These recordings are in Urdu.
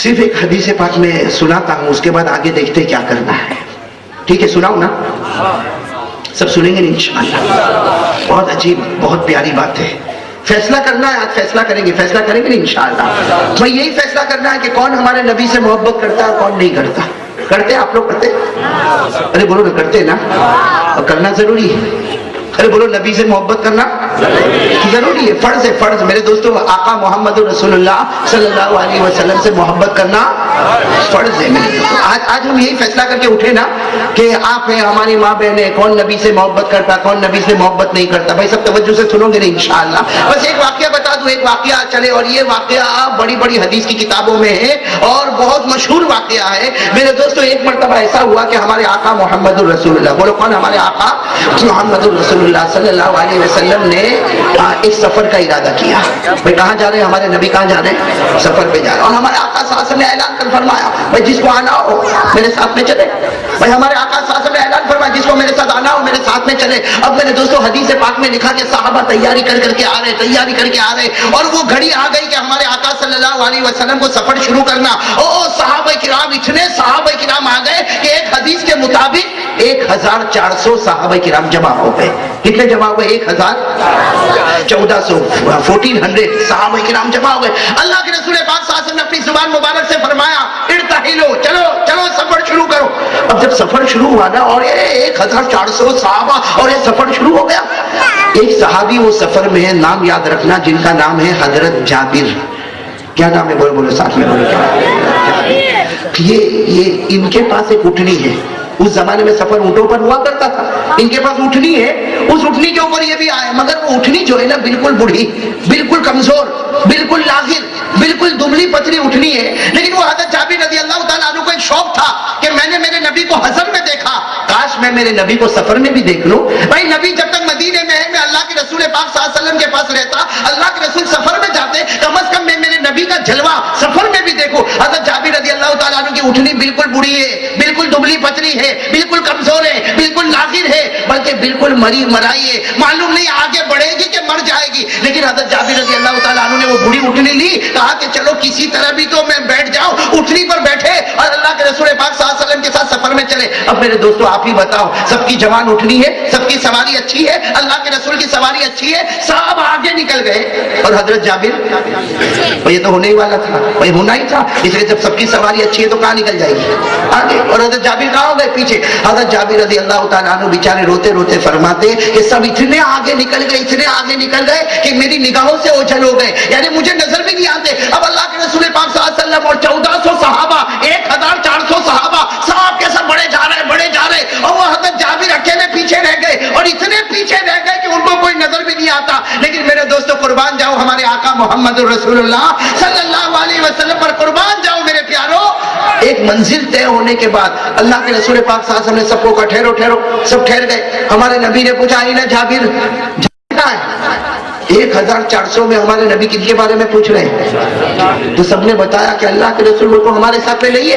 صرف ایک حدیث پاک میں سناتا ہوں, اس کے بعد آگے دیکھتے کیا کرنا ہے. ٹھیک ہے, سناؤں نا؟ سب سنیں گے انشاءاللہ. بہت عجیب, بہت پیاری بات ہے. فیصلہ کرنا ہے, آج فیصلہ کریں گے نا انشاءاللہ. میں یہی فیصلہ کرنا ہے کہ کون ہمارے نبی سے محبت کرتا ہے اور کون نہیں کرتا. کرتے آپ لوگ؟ کرتے؟ ارے بولو نا, کرتے نا؟ اور کرنا ضروری ہے. ارے بولو, نبی سے محبت کرنا ضروری ہے, فرض ہے, فرض. میرے دوستو, آقا محمد رسول اللہ صلی اللہ علیہ وسلم سے محبت کرنا فرض ہے. آج ہم یہی فیصلہ کر کے اٹھے نا کہ آپ ہیں, ہماری ماں بہن ہے, کون نبی سے محبت کرتا, کون نبی سے محبت نہیں کرتا. بھائی سب توجہ سے سنو گے نا انشاءاللہ. بس ایک واقعہ بتا دوں, ایک واقعہ چلے, اور یہ واقعہ بڑی بڑی حدیث کی کتابوں میں ہے اور بہت مشہور واقعہ ہے. میرے دوستو, ایک مرتبہ ایسا ہوا کہ ہمارے آقا محمد رسول اللہ, بولو کون؟ ہمارے آقا محمد رسول اللہ صلی اللہ علیہ وسلم نے ایک سفر کا ارادہ کیا. بھائی کہاں جا رہے ہیں ہمارے نبی؟ کہاں جا رہے ہیں؟ سفر پہ جا رہے ہیں. اور ہمارے آقا صلی اللہ علیہ وسلم نے اعلان کر فرمایا, بھائی جس کو آنا ہو میرے ساتھ میں چلے. بھائی ہمارے آقا صلی اللہ علیہ وسلم نے اعلان فرمایا, جس کو میرے ساتھ آنا ہو میرے ساتھ میں چلے. اب میرے دوستو, حدیث پاک میں لکھا کہ صحابہ تیاری کر کے آ رہے, اور وہ گھڑی آ گئی کہ ہمارے آقا صلی اللہ علیہ وسلم کو سفر شروع کرنا. صحابہ کرام, اتنے صحابہ کرام آ گئے کہ ایک حدیث کے مطابق 1400 صحابہ کرام جمع ہو گئے. کتنے جمع ہوئے؟ 1400 صحابہ کرام جمع ہوئے. اللہ کے رسول پاک صلی اللہ علیہ وسلم نے اپنی زبان مبارک سے فرمایا, ارتحلوا, چلو سفر شروع کرو. اب جب سفر شروع ہوا نا, اور 1400 صحابہ, اور یہ سفر شروع ہو گیا. ایک صحابی وہ سفر میں ہے, نام یاد رکھنا, جن کا نام ہے حضرت جابر. کیا نام ہے؟ بولو ساتھ میں بولو. یہ ان کے پاس ایک اٹھنی ہے. اس زمانے میں سفر اونٹوں پر ہوا کرتا تھا. ان کے پاس اٹھنی ہے, اس اٹھنی کے اوپر یہ بھی آئے, مگر وہ اٹھنی جو ہے نا بالکل بوڑھی, بالکل کمزور, بالکل لاغر, بالکل دبلی پتلی اٹھنی ہے. لیکن وہ حضرت جابر رضی اللہ تعالیٰ عنہ کو ایک شوق تھا کہ میں نے میرے نبی کو حضر میں دیکھا, کاش میں میرے نبی کو سفر میں بھی دیکھ لوں. بھائی نبی جب تک مدینے میں ہے, میں اللہ کے رسول پاک صلی اللہ علیہ وسلم کے پاس رہتا, اللہ کے رسول سفر میں جاتے, کم از کم میں میرے نبی کا جلوہ سفر میں بھی دیکھوں. حضرت جابر رضی اللہ تعالیٰ عنہ کی اٹھنی بالکل بوڑھی ہے, بالکل دبلی پتلی ہے, بالکل کمزور ہے, بالکل لاغر ہے, بلکہ بالکل مری مرائی ہے. معلوم نہیں آگے بڑھے گی کہ مر جائے گی. لیکن حضرت جابر رضی اللہ تعالیٰ عنہ نے وہ بوڑھی اٹھنی لی, کہا کہ چلو کسی طرح بھی تو میں بیٹھ جاؤں. اٹھنی پر بیٹھے اور اللہ کے رسول پاک صلی اللہ علیہ وسلم کے ساتھ سفر میں چلے. اب میرے دوستو آپ ہی بتاؤ, سب کی جوان اٹھنی ہے, سب کی سواری اچھی ہے, اللہ کے رسول کی سواری اچھی ہے, سب آگے نکل گئے. اور حضرت جابر, یہ تو ہونے ہی والا تھا, بھائی ہونا ہی تھا, اس لیے جب سب کی سواری اچھی ہے تو کہاں نکل جائے گی؟ آگے. اور حضرت جابر کہاں ہو گئے؟ پیچھے. حضرت جابر رضی اللہ تعالیٰ عنہ بیچارے روتے روتے فرماتے کہ سب اتنے آگے نکل گئے کہ میری نگاہوں سے اوجھل ہو گئے, یعنی مجھے نظر بھی نہیں آتے. اب اللہ کے رسول پاک صلی اللہ علیہ وسلم اور 1400 صحابہ, 1400 صحابہ سب کے سب بڑے جا رہے, اور وہ حضرت جابر اکیلے پیچھے رہ گئے, اور اتنے پیچھے رہ گئے کہ ان کو کوئی نظر بھی نہیں آتا. لیکن میرے دوستو قربان جاؤ ہمارے آقا محمد رسول اللہ صلی اللہ علیہ وسلم پر, قربان جاؤ میرے پیارو. ایک منزل طے ہونے کے بعد اللہ کے رسول پاک صلی اللہ علیہ وسلم نے سب کو کہا ٹھہرو, سب ٹھہر گئے. ہمارے نبی نے پوچھا, آئینہ جابر کہاں ہے؟ 1400 میں ہمارے نبی کن کے بارے میں پوچھ رہے ہیں؟ تو سب نے بتایا کہ اللہ کے رسول کو ہمارے ساتھ میں لئیے,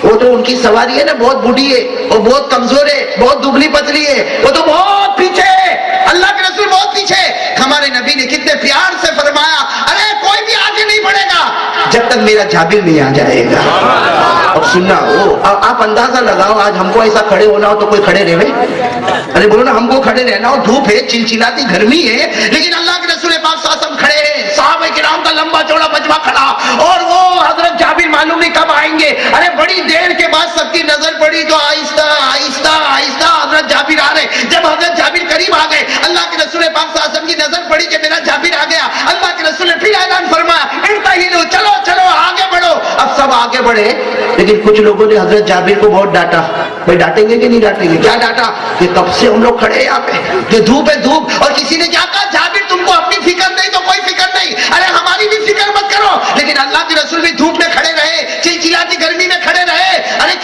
وہ تو ان کی سواری ہے نا بہت بوڑھی ہے, وہ بہت کمزور ہے, بہت دبلی پتلی ہے, وہ تو بہت پیچھے ہے, اللہ کے رسول بہت پیچھے. ہمارے نبی نے کتنے پیار سے فرمایا, ارے کوئی بھی آگے نہیں بڑھے گا جب تک میرا جابر نہیں آ جائے گا. اب سننا, آپ اندازہ لگاؤ, آج ہم کو ایسا کھڑے ہونا ہو تو کوئی کھڑے رہے؟ ارے بولو نا, ہم کو کھڑے رہنا ہو, دھوپ ہے, چلچلاتی گرمی ہے, لیکن اللہ کے رسول پاک صلی اللہ علیہ وسلم کھڑے ہیں, صحابہ کرام کا لمبا چوڑا مجمع کھڑا, اور وہ حضرت جابر معلوم نہیں کب آئیں گے. ارے بڑی دیر کے بعد سب کی نظر پڑی تو آہستہ حضرت جابر آ رہے. جب حضرت جابر قریب آ گئے, اللہ کے رسول پاک صلی اللہ علیہ وسلم کی نظر پڑی کہ میرا جابر آ گیا. اللہ کے رسول نے پھر اعلان فرمایا, ارتحلوا, چلو آگے بڑھو. اب سب آگے بڑھے, لیکن کچھ لوگوں نے حضرت جابر کو بہت ڈانٹا. بھائی ڈانٹیں گے کہ نہیں ڈانٹیں گے؟ کیا ڈانٹا کہ کب سے ہم لوگ کھڑے ہیں یہاں پہ, کہ دھوپ ہے دھوپ. اور کسی نے کیا کہا, جابر تم کو اپنی فکر نہیں تو کوئی فکر نہیں, ارے ہماری بھی فکر مت کرو. لیکن اللہ کے رسول بھی دھوپ میں کھڑے رہے, چلچلاتی گرمی میں کھڑے رہے. ارے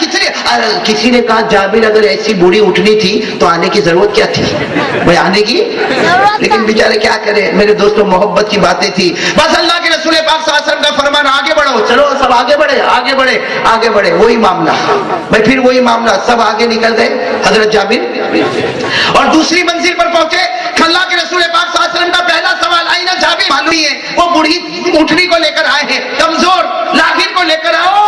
کسی نے کہا جابر اگر ایسی بوڑھی اٹھنی تھی تو آنے کی ضرورت کیا تھی؟ بھائی آنے کی, لیکن بیچارے کیا کرے میرے دوستوں, محبت کی باتیں تھی. بس اللہ کے رسول پاک صلی اللہ علیہ وسلم کا فرمان, آگے بڑھو, چلو سب آگے بڑھے. وہی معاملہ, بھائی پھر وہی معاملہ, سب آگے نکل گئے. حضرت جابر اور دوسری منزل پر پہنچے. اللہ کے رسول پاک صلی اللہ علیہ وسلم کا پہلا سوال, آئینہ جابر, معلوم ہے وہ بوڑھی اٹھنی کو لے کر آئے ہیں, کمزور لاغر کو لے کر آؤ.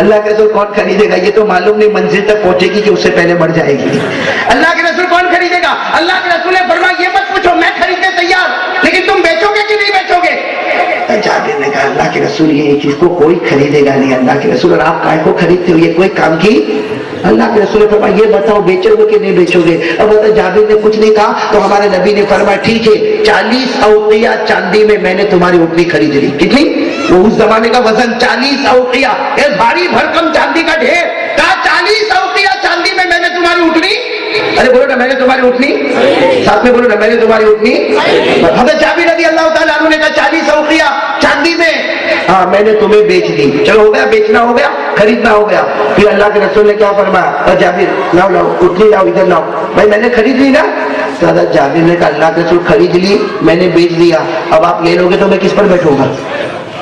اللہ کے رسول کون خریدے گا؟ یہ تو معلوم نہیں منزل تک پہنچے گی کہ اس سے پہلے مر جائے گی. اللہ کے رسول کون خریدے گا؟ اللہ کے رسول نے فرمایا یہ مت پوچھو، میں خریدنے تیار، لیکن تم بیچو گے کہ نہیں بیچو گے؟ جابر نے کہا اللہ کے رسول یہ چیز کو کوئی خریدے گا نہیں. اللہ کے رسول اور آپ کائے کو خریدتے ہو؟ یہ کوئی کام کی؟ اللہ کے رسول نے فرمایا یہ بتاؤ بیچو گے کہ نہیں بیچو گے؟ اب جابر نے کچھ نہیں کہا تو ہمارے نبی نے فرمایا ٹھیک ہے 40 اوقیہ چاندی میں میں نے تمہاری اٹھنی خرید لی. کتنی؟ وہ اس زمانے کا وزن 40 اوقیہ، ایک بھاری بھرکم چاندی کا ڈھیر. کہا 40 اوقیہ چاندی میں میں نے تمہاری اٹھنی، ارے بولو نا میں نے تمہاری اٹھنی، ساتھ میں بولو نا میں نے تمہاری اٹھنی. حضرت جابر رضی اللہ تعالیٰ عنہ نے کہا 40 اوقیہ چاندی میں ہاں میں نے تمہیں بیچ دی. چلو ہو گیا، بیچنا ہو گیا، خریدنا ہو گیا. پھر اللہ کے رسول نے کیا فرمایا؟ جابر لاؤ لاؤ اٹھنی لاؤ، ادھر لاؤ. بھائی میں نے خرید لی نا. تو حضرت جابر نے کہا اللہ کے رسول خرید لی، میں نے بیچ دیا، اب آپ لے لو گے تو میں کس پر بیٹھوں گا؟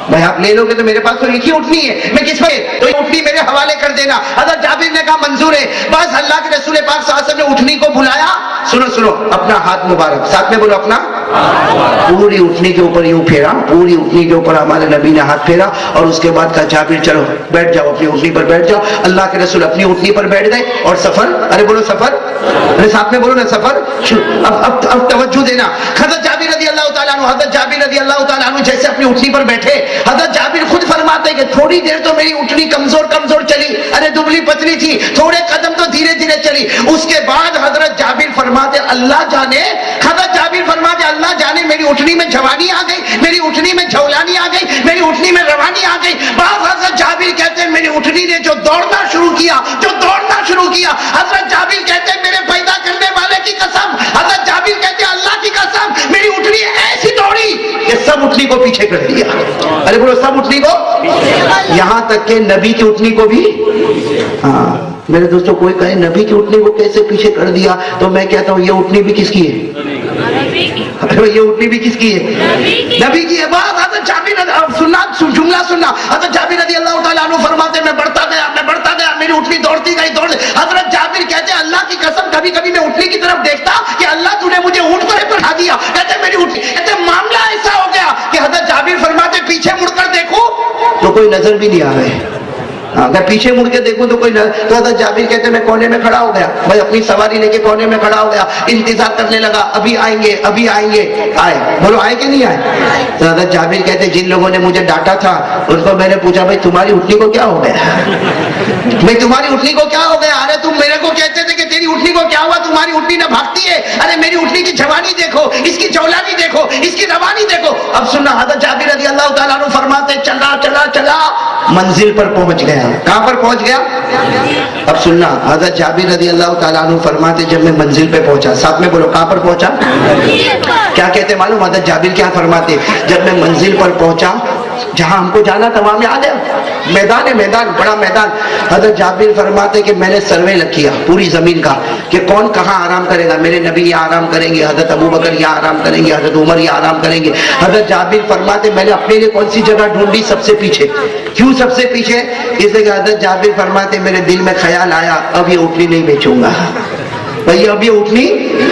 بھائی آپ لے لو گے تو میرے پاس تو ایک ہی اٹھنی ہے، میں کس پر؟ تو یہ اٹھنی میرے حوالے کر دینا. حضرت جابر نے کہا منظور ہے. بس اللہ کے رسول پاک صلی اللہ علیہ وسلم نے اٹھنی کو بلایا. سنو سنو، اپنا ہاتھ مبارک ساتھ میں بولو، اپنا پوری اٹھنی کے اوپر یوں پھیرا، پوری اٹھنی کے اوپر ہمارے نبی نے ہاتھ پھیرا اور اس کے بعد کہا جابر چلو بیٹھ جاؤ، اپنی اٹھنی پر بیٹھ جاؤ. اللہ کے رسول اپنی اٹھنی پر بیٹھ گئے اور سفر، ارے بولو سفر، ارے ساتھ میں بولو نا سفر. اب توجہ دینا. حضرت جابر رضی اللہ تعالیٰ عنہ، حضرت جابر رضی اللہ تعالیٰ عنہ جیسے اپنی اٹھنی پر بیٹھے، حضرت جابر خود فرماتے کہ تھوڑی دیر تو میری اٹھنی کمزور کمزور چلی، ارے دبلی پتلی تھی، تھوڑے قدم تو دھیرے دھیرے چلی. اس کے بعد حضرت جابر فرماتے اللہ جانے، حضرت جابر فرماتے اللہ جانے میری اٹھنی میں جوانی آ گئی، میری اٹھنی میں جھولانی آ گئی، میری اٹھنی میں روانی آ گئی. بعض حضرت جابر کہتے ہیں میری اٹھنی نے جو دوڑنا شروع کیا، جو دوڑنا شروع کیا، حضرت جابر کہتے ہیں میرے پیدا کرنے والے کی قسم، حضرت جابر کہتے ہیں اللہ کی قسم، میری اٹھنی ایسی دوڑی کہ سب اٹھنی کو پیچھے کر دیا. ارے بولو سب اٹھنی کو، یہاں تک کہ نبی کی اٹھنی کو بھی. ہاں میرے دوستوں کوئی کہے نبی کی اٹھنی کو کیسے پیچھے کر دیا، تو میں کہتا ہوں یہ اٹھنی بھی کس کی ہے؟ یہ اٹھنی بھی کس کی ہے؟ نبی کی ہے. بات حضرت جابر سننا، جملہ سننا. حضرت جابر رضی اللہ تعالیٰ عنہ فرماتے میں بڑھتا گیا، میں بڑھتا گیا، میری اٹھنی دوڑتی گئی دوڑ. حضرت جابر کہتے ہیں اللہ کی قسم کبھی کبھی میں اٹھنی کی طرف دیکھتا کہ اللہ تو نے مجھے اونٹ پر بٹھا دیا. کہتے میری اٹھنی، کہتے معاملہ ایسا ہو گیا کہ حضرت جابر فرماتے پیچھے مڑ کر دیکھو تو کوئی نظر بھی نہیں آ رہے. اگر پیچھے مڑ کے دیکھوں تو کوئی نہ. تو حضرت جابر کہتے میں کونے میں کھڑا ہو گیا، بھائی اپنی سواری لے کے کونے میں کھڑا ہو گیا، انتظار کرنے لگا ابھی آئیں گے ابھی آئیں گے. آئے، بولو آئے کہ نہیں آئے؟ تو حضرت جابر کہتے جن لوگوں نے مجھے ڈانٹا تھا ان کو میں نے پوچھا بھائی تمہاری اٹھنی کو کیا ہو گیا؟ بھائی تمہاری اٹھنی کو کیا ہو گیا؟ ارے تم میرے کو کہتے تھے کہ تیری اٹھنی کو کیا ہوا، تمہاری اٹھنی نہ بھاگتی ہے. ارے میری اٹھنی کی جوانی دیکھو، اس کی جولانی دیکھو، اس کی روانی دیکھو. اب سننا، حضرت جابر رضی اللہ تعالیٰ عنہ فرماتے چلا چلا چلا منزل پر پہنچ گیا. کہاں پر پہنچ گیا؟ اب سننا، حضرت جابر رضی اللہ تعالیٰ عنہ فرماتے جب میں منزل پہ پہنچا، ساتھ میں بولو کہاں پر پہنچا؟ کیا کہتے معلوم؟ حضرت جابر کیا فرماتے؟ جب میں منزل پر پہنچا جہاں ہم کو جانا تھا وہاں میں آ گیا، میدان ہے، میدان بڑا میدان. حضرت جابر فرماتے کہ میں نے سروے کیا پوری زمین کا کہ کون کہاں آرام کرے گا. میرے نبی یہاں آرام کریں گے، حضرت ابو بکر یہاں آرام کریں گے، حضرت عمر یہاں آرام کریں گے. حضرت جابر فرماتے میں نے اپنے لیے کون سی جگہ ڈھونڈی؟ سب سے پیچھے. کیوں سب سے پیچھے؟ اس لیے کہ حضرت جابر فرماتے میرے دل میں خیال آیا اب یہ اٹھنی نہیں بیچوں گا. بھائی اب یہ اٹھنی،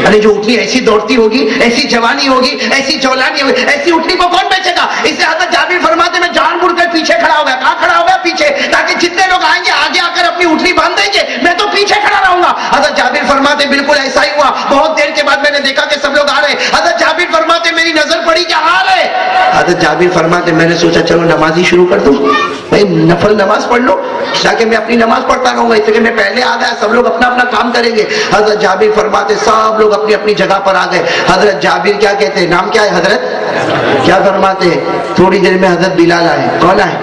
ارے جو اٹھنی ایسی دوڑتی ہوگی، ایسی جوانی ہوگی، ایسی جولانی ہوگی، ایسی اٹھنی کو کون بیچے گا؟ اس سے حضرت جابر فرماتے میں جان بوجھ کر پیچھے کھڑا ہو گیا. کہاں کھڑا ہو گیا؟ پیچھے، تاکہ جتنے لوگ آئیں گے آگے آ کر اپنی اٹھنی باندھ دیں گے، میں تو پیچھے کھڑا رہوں گا. حضرت جابر فرماتے بالکل ایسا ہی ہوا. بہت دیر کے بعد میں نے دیکھا کہ سب لوگ آ رہے. حضرت جابر فرماتے میری نظر پڑی کہ آ رہے. حضرت جابر فرماتے میں نے سوچا چلو نماز ہی شروع کر دوں، بھائی نفل نماز پڑھ لو تاکہ میں اپنی نماز پڑھتا رہوں گا. اس لیے میں پہلے آ گیا، سب لوگ اپنا اپنا کام کریں گے. حضرت جابر فرماتے سب لوگ اپنی اپنی جگہ پر آ گئے. حضرت جابر کیا کہتے ہیں؟ نام کیا ہے حضرت؟ کیا فرماتے ہیں؟ تھوڑی دیر میں حضرت بلال آئے. کون آئے؟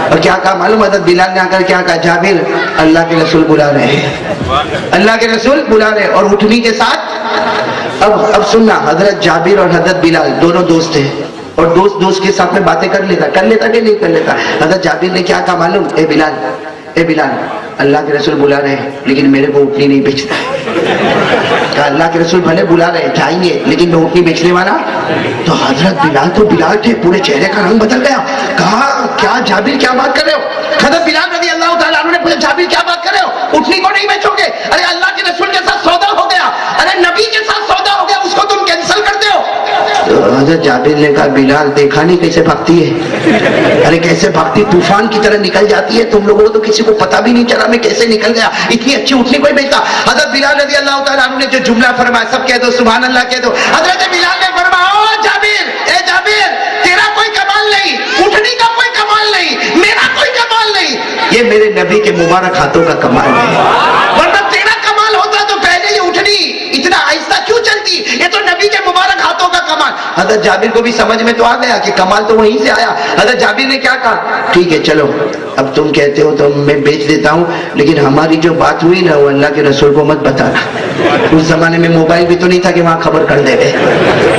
اور کیا کہا معلوم؟ حضرت بلال نے آ کر کیا کہا؟ جابر اللہ کے رسول بلا رہے ہیں، اللہ کے رسول بلا رہے. اور اٹھنی کے ساتھ اب سننا، حضرت جابر اور حضرت بلال دونوں دوست ہیں اور دوست کے ساتھ میں باتیں کر لیتا کہ نہیں کر لیتا. حضرت جابر نے کیا کہا معلوم؟ اے بلال اللہ کے رسول بلا رہے ہیں لیکن میرے کو اٹھنی نہیں بیچتا ہے. کہا اللہ کے رسول بھلے بلا رہے جائیں گے لیکن میں اٹھنی بیچنے والا. تو حضرت بلال تو بلال تھے، پورے چہرے کا رنگ بدل گیا. کہا کیا جابر کیا بات کر رہے ہو؟ حضرت بلال رضی اللہ تعالیٰ عنہ نے پوچھا جابر کیا بات کر رہے ہو؟ اٹھنی کو نہیں بیچو گے؟ ارے اللہ کے رسول کے ساتھ سودا ہو گیا، ارے نبی کے ساتھ سودا ہو گیا، اس کو تم کینسل کرتے ہو. حضرت جابر نے کہا بلال دیکھا نہیں کیسے بھاگتی ہے؟ ارے کیسے بھاگتی، طوفان کی طرح نکل جاتی ہے، تم لوگوں کو تو کسی کو پتہ بھی نہیں چلا میں کیسے نکل گیا، اتنی اچھی اٹھنی کوئی بیچتا۔ حضرت بلال رضی اللہ تعالیٰ عنہ نے جو جملہ فرمایا، سب کہہ دو سبحان اللہ کہہ دو۔ حضرت بلال نے فرمایا او جابر، اے جابر تیرا کوئی کمال نہیں، اٹھنی کا کوئی کمال نہیں، میرا کوئی کمال نہیں، یہ میرے نبی کے مبارک ہاتھوں کا کمال ہے، ورنہ تیرا کمال ہوتا تو پہلے یہ اٹھنی اتنا آہستہ کیوں چلتی، یہ تو نبی کے مبارک ہاتھوں کا کمال۔ حضرت جابر کو بھی سمجھ میں تو آ گیا کہ کمال تو وہیں سے آیا۔ حضرت جابر نے کیا کہا، ٹھیک ہے چلو اب تم کہتے ہو تو میں بیچ دیتا ہوں، لیکن ہماری جو بات ہوئی نا وہ اللہ کے رسول کو مت بتانا۔ اس زمانے میں موبائل بھی تو نہیں تھا کہ وہاں خبر کر دے گئے،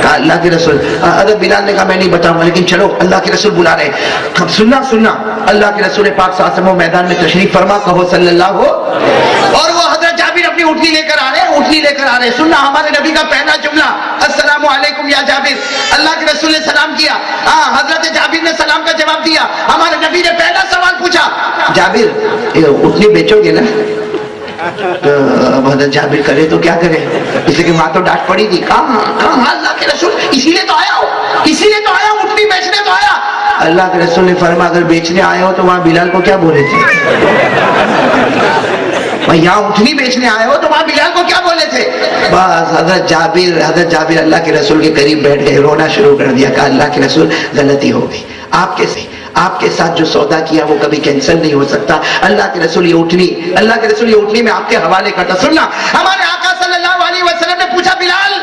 کہا اللہ کے رسول۔ حضرت بلال نے کہا میں نہیں بتاؤں گا، لیکن چلو اللہ کے رسول بلا رہے ہیں، سننا اللہ کے رسول پاک صلی اللہ علیہ وسلم میدان میں تشریف فرما، کہو صلی اللہ ہو، اور وہ حضرت جابر اپنی اٹھنی لے کر آ رہے، سننا ہمارے نبی کا پہلا جملہ السلام علیکم یا جابر، اللہ کے رسول نے سلام کیا، حضرت جابر نے سلام کا جواب دیا، ہمارے نبی نے پہلا سوال پوچھا جابر اٹھنی بیچو گے نا؟ اب حضرت جابر کرے تو کیا کرے، اس لیے کہ وہاں تو ڈانٹ پڑی تھی، کہاں اللہ کے رسول اسی لیے تو آیا ہوں اٹھنی بیچنے تو آیا۔ اللہ کے رسول نے فرمایا اگر بیچنے آئے ہو تو وہاں بلال کو کیا بولے تھے، یہاں اٹھنی بیچنے آئے ہو تو وہاں بلال کو کیا بولے تھے۔ بس حضرت جابر اللہ کے رسول کے قریب بیٹھ گئے، رونا شروع کر دیا، کہا اللہ کے رسول غلطی ہو گئی، آپ کے ساتھ جو سودا کیا وہ کبھی کینسل نہیں ہو سکتا، اللہ کے رسول یہ اٹھنی میں آپ کے حوالے کرتا۔ سننا ہمارے آقا صلی اللہ علیہ وسلم نے پوچھا بلال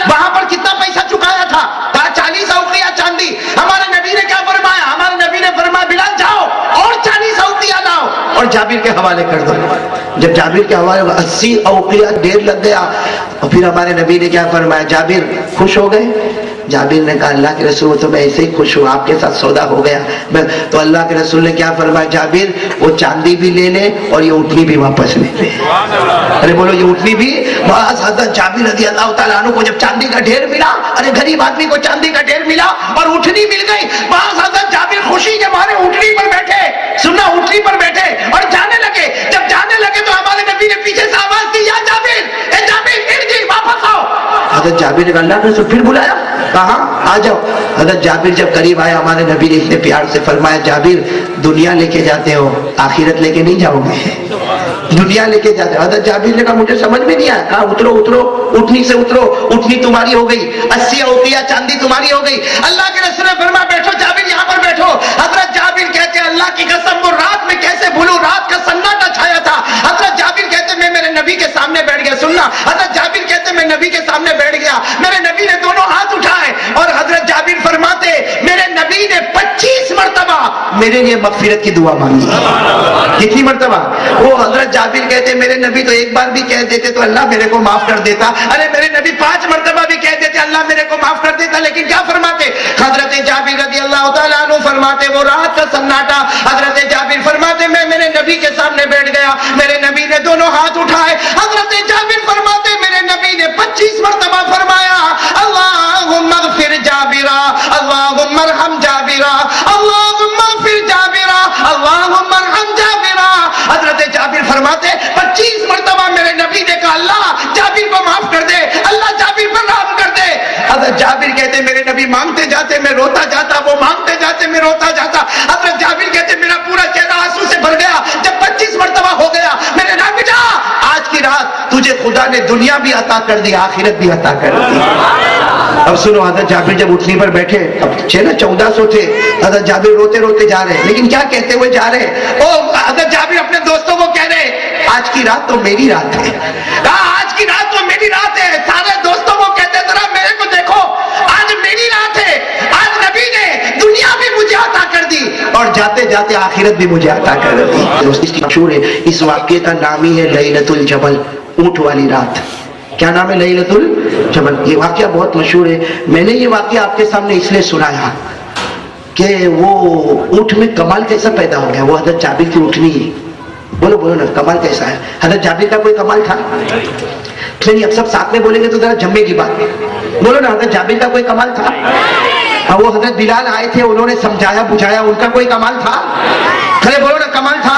وہاں پر کتنا پیسہ چکایا تھا، کہا 40 اوقیہ چاندی۔ ہمارے نبی نے کیا فرمایا، ہمارے نبی نے فرمایا بلال جاؤ اور 40 اوقیہ لاؤ اور جابر کے حوالے کر دو۔ جب جابر کے حوالے 80 اوقیہ ڈھیر لگ گیا، اور پھر ہمارے نبی نے کیا فرمایا، جابر خوش ہو گئے؟ جابر نے کہا اللہ کے رسول تو میں ایسے ہی خوش ہوں، آپ کے ساتھ سودا ہو گیا۔ تو اللہ کے رسول نے کیا فرمایا، جابر وہ چاندی بھی لے لے اور یہ اٹھنی بھی واپس لے لے۔ ارے بولو یہ اٹھنی بھی۔ بس حضرت جابر رضی اللہ تعالیٰ عنہ کو جب چاندی کا ڈھیر ملا، ارے غریب آدمی کو چاندی کا ڈھیر ملا اور اٹھنی مل گئی، بس حضرت جابر خوشی کے مارے اٹھنی پر بیٹھے، سننا اٹھنی پر بیٹھے اور جانے لگے۔ جب جانے لگے تو ہمارے نبی نے پیچھے سے آواز دی، یا جابر، اے جابر ارجع، واپس آؤ۔ حضرت جابر نے کہا اللہ کے رسول پھر بلایا، کہاں آ جاؤ۔ حضرت جابر جب قریب آیا ہمارے نبی نے اتنے پیار سے فرمایا جابر دنیا لے کے جاتے ہو آخرت لے کے نہیں جاؤ گے، دنیا لے کے جاتے ہو۔ حضرت جابر نے کہا مجھے سمجھ میں نہیں آیا، کہا اترو اٹھنی سے اترو، اٹھنی تمہاری ہو گئی، 80 اوقیہ چاندی تمہاری ہو گئی۔ اللہ کے رسول نے فرمایا بیٹھو جابر، یہاں پر بیٹھو۔ حضرت جابر کہتے اللہ کی قسم وہ رات میں کیسے بھولوں، رات کا سناٹا چھایا تھا۔ حضرت جابر کہتے میں میرے نبی کے سامنے بیٹھ گیا، سننا حضرت جابر کہتے میں نبی کے سامنے بیٹھ گیا، میرے نبی نے دونوں ہاتھ اٹھائے اور حضرت جابر فرماتے میرے نبی نے 25 مرتبہ میرے لیے مغفرت کی دعا مانگی۔ کتنی مرتبہ؟ وہ حضرت جابر کہتے میرے نبی تو ایک بار بھی کہہ دیتے تو اللہ میرے کو معاف کر دیتا، ارے میرے نبی 5 مرتبہ بھی کہہ دیتے اللہ میرے کو معاف کر دیتا، لیکن کیا فرماتے حضرت جابر رضی اللہ تعالیٰ عنہ فرماتے وہ رات کا سناٹا، حضرت جابر فرماتے میں میرے نبی کے سامنے بیٹھ گیا، میرے نبی نے دونوں ہاتھ اٹھائے، حضرت جابر فرماتے میرے نبی نے 25 مرتبہ فرمایا اللہم اغفر جابرا، اللہم ارحم جابرا، اللہم اغفر جابرا، اللہم ارحم جابرا۔ حضرت جابر فرماتے 25 مرتبہ میرے نبی نے کہا اللہ جابر کو معاف کر دے، اللہ جابر پر رحم کر دے۔ حضرت جابر کہتے میرے نبی مانگتے جاتے میں روتا جاتا، وہ مانگتے جاتے میں روتا جاتا۔ حضرت جابر کہتے میرا پورا چہرہ آنسو سے بھر گیا جب 25 مرتبہ ہو گیا۔ میرے نبی بیٹا آج کی رات تجھے خدا نے دنیا بھی عطا کر دی، آخرت بھی عطا کر دی۔ اب سنو حضرت جابر جب اٹھنی پر بیٹھے، اب 1400 تھے، حضرت جابر روتے روتے جا رہے، لیکن کیا کہتے ہوئے جا رہے، حضرت جابر اپنے دوستوں کو کہہ رہے آج کی رات تو میری رات ہے، آج کی رات تو میری رات ہے۔ سارے دوستوں کو کہتے ذرا میرے کو دیکھو آج میری رات ہے، آج نبی نے دنیا بھی مجھے عطا کر دی اور جاتے جاتے آخرت بھی مجھے عطا کر دی۔ دوست اس کی مشہور ہے، اس واقعے کا نام ہی ہے لیلۃ الجبل، اونٹ والی رات۔ کیا نام ہے؟ لیلۃ الجبل۔ یہ واقعہ بہت مشہور ہے، میں نے یہ واقعہ آپ کے سامنے اس لیے سنایا کہ وہ اونٹ میں کمال کیسا پیدا ہو گیا، وہ حضرت جابر کی اٹھنی ہے۔ بولو نا کمال کیسا ہے؟ حضرت جابر کا کوئی کمال تھا نہیں؟ اب سب ساتھ میں بولیں گے تو ذرا جمے گی بات، بولو نا حضرت جابر کا کوئی کمال تھا؟ وہ حضرت بلال آئے تھے انہوں نے سمجھایا بجھایا، ان کا کوئی کمال تھا؟ کھڑے بولو نا کمال تھا؟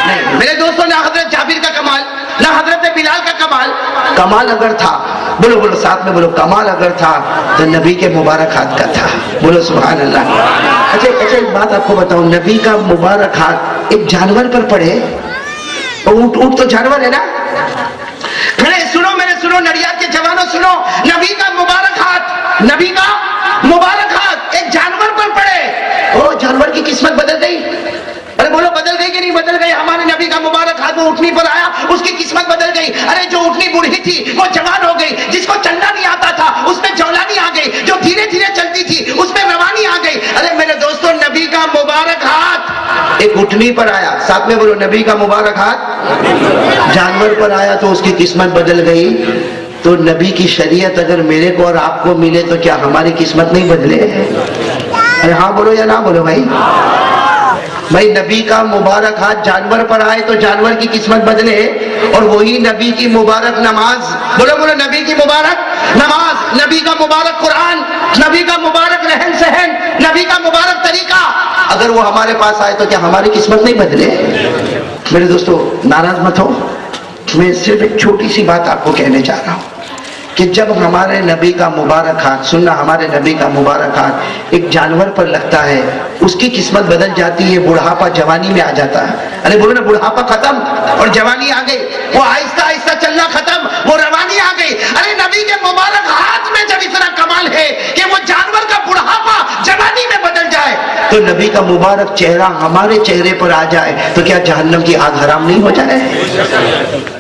نہیں۔ میرے دوستوں نہ حضرت جابر کا کمال نہ حضرت بلال کا کمال کمال؟ کمال اگر تھا، بولو بولو ساتھ میں بولو، کمال اگر تھا تو نبی کے مبارک ہاتھ کا تھا. بولو سبحان اللہ. اچھا ایک بات آپ کو بتاؤں، نبی کا مبارک ہاتھ ایک جانور پر پڑے، اونٹ تو جانور ہے نا. کھڑے سنو میرے، سنو نڑیات کے جوانوں سنو، نبی کا مبارک ہاتھ، نبی کا مبارک ہاتھ ایک جانور پر پڑے، او جانور کی قسمت بدل گئی. ارے بولو بدل گئی کہ نہیں بدل گئی؟ ہمارے نبی کا مبارک ہاتھ وہ اٹھنی پر آیا، اس کی قسمت بدل گئی. ارے جو اٹھنی بوڑھی تھی وہ جوان ہو گئی، جس کو چلنا نہیں آتا تھا اس میں جولانی آ گئی، جو دھیرے دھیرے چلتی تھی اس میں روانی آ گئی. ارے میرے دوستو، نبی کا مبارک ہاتھ ایک اٹھنی پر آیا، ساتھ میں بولو نبی کا مبارک ہاتھ جانور پر آیا تو اس کی قسمت بدل گئی. تو نبی کی شریعت اگر میرے کو اور آپ کو ملے تو کیا ہماری قسمت نہیں بدلے؟ ارے ہاں بولو یا نہ بولو بھائی. بھائی نبی کا مبارک ہاتھ جانور پر آئے تو جانور کی قسمت بدلے، اور وہی نبی کی مبارک نماز، بولو بولو نبی کی مبارک نماز، نبی کا مبارک قرآن، نبی کا مبارک رہن سہن، نبی کا مبارک طریقہ اگر وہ ہمارے پاس آئے تو کیا ہماری قسمت نہیں بدلے؟ میرے دوستو ناراض مت ہو، میں صرف ایک چھوٹی سی بات آپ کو کہنے چاہ رہا ہوں کہ جب ہمارے نبی کا مبارک ہاتھ، سننا، ہمارے نبی کا مبارک ہاتھ ایک جانور پر لگتا ہے، اس کی قسمت بدل جاتی ہے، بڑھاپا جوانی میں آ جاتا ہے. ارے بولو نا، بڑھاپا ختم اور جوانی آ گئی، وہ آہستہ آہستہ چلنا ختم، وہ روانی آ گئی. ارے نبی کے مبارک ہاتھ میں جب اتنا کمال ہے کہ وہ جانور کا بڑھاپا جوانی میں بدل جائے، تو نبی کا مبارک چہرہ ہمارے چہرے پر آ جائے تو کیا جہنم کی آگ حرام نہیں ہو جائے؟